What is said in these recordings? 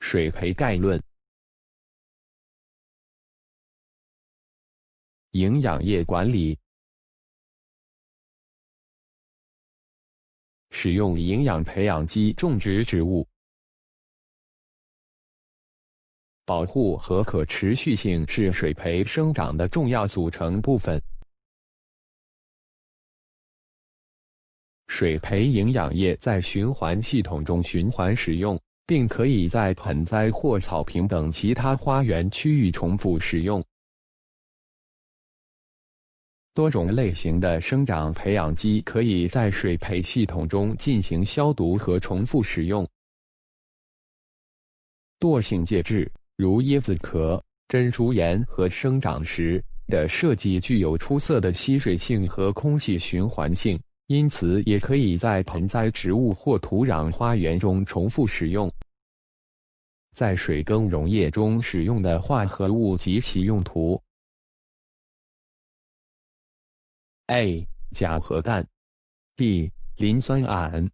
水培概论。营养液管理。使用营养培养基种植植物。保护和可持续性是水培生长的重要组成部分。水培营养液在循环系统中循环使用，并可以在盆栽或草坪等其他花园区域重复使用。多种类型的生长培养基可以在水培系统中进行消毒和重复使用。惰性介质，如椰子壳、珍珠岩和生长石的设计具有出色的吸水性和空气循环性，因此也可以在盆栽植物或土壤花园中重复使用。在水耕溶液中使用的化合物及其用途。A. 钾和氮 B. 磷酸铵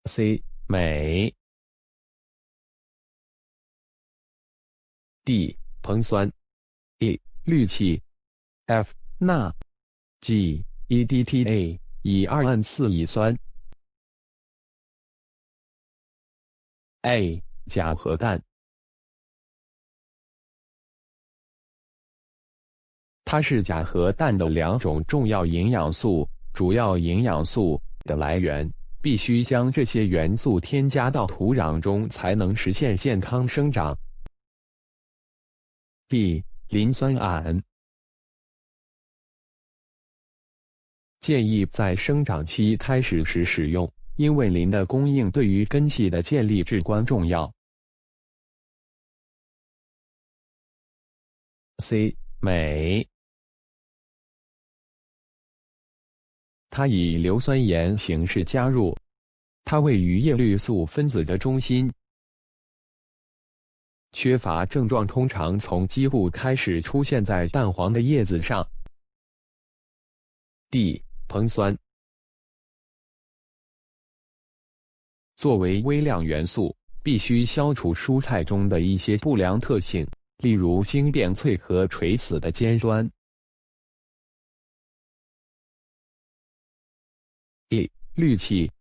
C. 镁 D. 硼酸 E. 氯气 F. 钠 G. EDTA 乙二胺四乙酸。 A. 钾和氮。它是钾和氮的两种重要营养素，主要营养素的来源必须将这些元素添加到土壤中才能实现健康生长。B. 磷酸铵。建议在生长期开始时使用，因为磷的供应对于根系的建立至关重要。C. 镁。它以硫酸盐形式加入，它位于叶绿素分子的中心。缺乏症状通常从基部开始出现在淡黄的叶子上。D. 硼酸。作为微量元素，必须消除蔬菜中的一些不良特性，例如晶变脆和垂死的尖端。E. 氯气。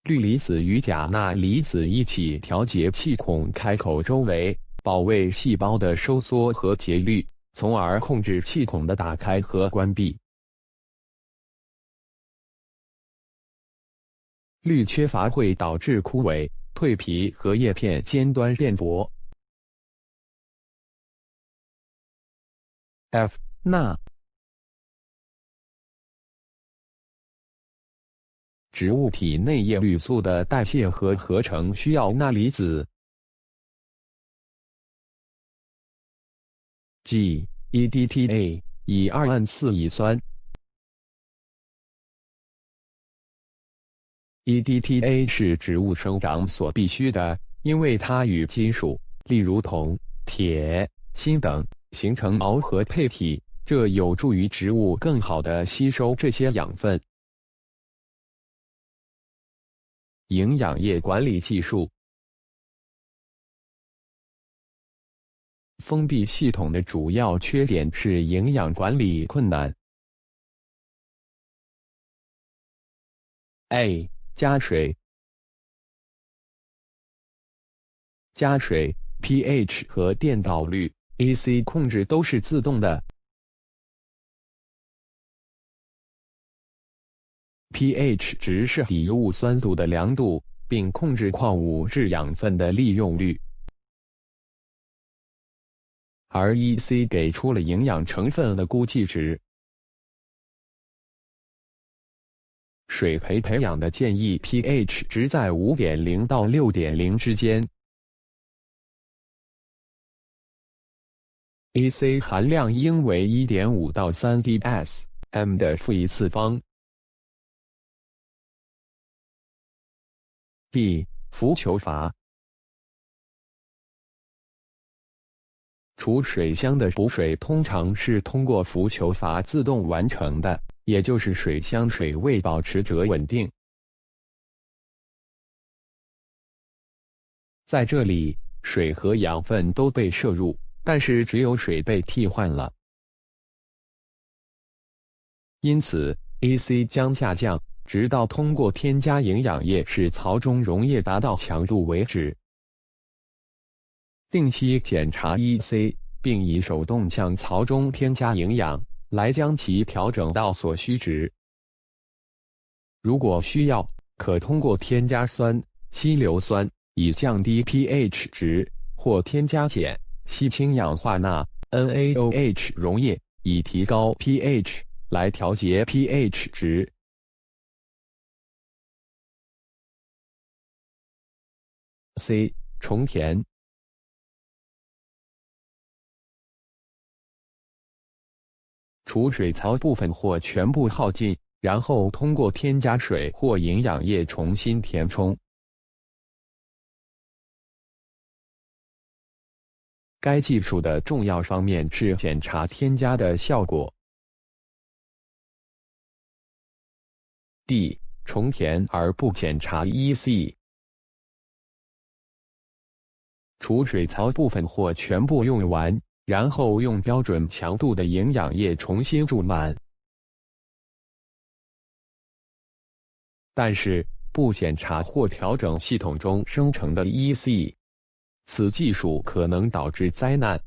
氯离子与钾钠离子一起调节气孔开口周围保卫细胞的收缩和节律，从而控制气孔的打开和关闭。氯缺乏会导致枯萎、蜕皮和叶片尖端变薄。F. 钠。植物体内叶绿素的代谢和合成需要钠离子。G. EDTA 乙二胺四乙酸。EDTA 是植物生长所必需的，因为它与金属，例如铜、铁、锌等，形成耦合配体，这有助于植物更好地吸收这些养分。营养液管理技术。封闭系统的主要缺点是营养管理困难。A. 加水。加水、pH 和电导率 AC 控制都是自动的。pH 值是底物酸度的量度，并控制矿物质养分的利用率。而 EC 给出了营养成分的估计值。水培培养的建议 pH 值在 5.0 到 6.0 之间。EC 含量应为 1.5 到3 ds/m 的负一次方。B. 浮球阀。储水箱的补水通常是通过浮球阀自动完成的，也就是水箱水位保持着稳定。在这里，水和养分都被摄入，但是只有水被替换了。因此 ，AC 将下降，直到通过添加营养液使槽中溶液达到强度为止。定期检查 EC， 并以手动向槽中添加营养，来将其调整到所需值。如果需要，可通过添加酸、稀硫酸以降低 pH 值，或添加碱、稀氢氧化钠 （NaOH） 溶液以提高 pH， 来调节 pH 值。C. 重填。储水槽部分或全部耗尽，然后通过添加水或营养液重新填充。该技术的重要方面是检查添加的效果。D. 重填而不检查 EC。储水槽部分或全部用完，然后用标准强度的营养液重新注满。但是，不检查或调整系统中生成的 EC， 此技术可能导致灾难。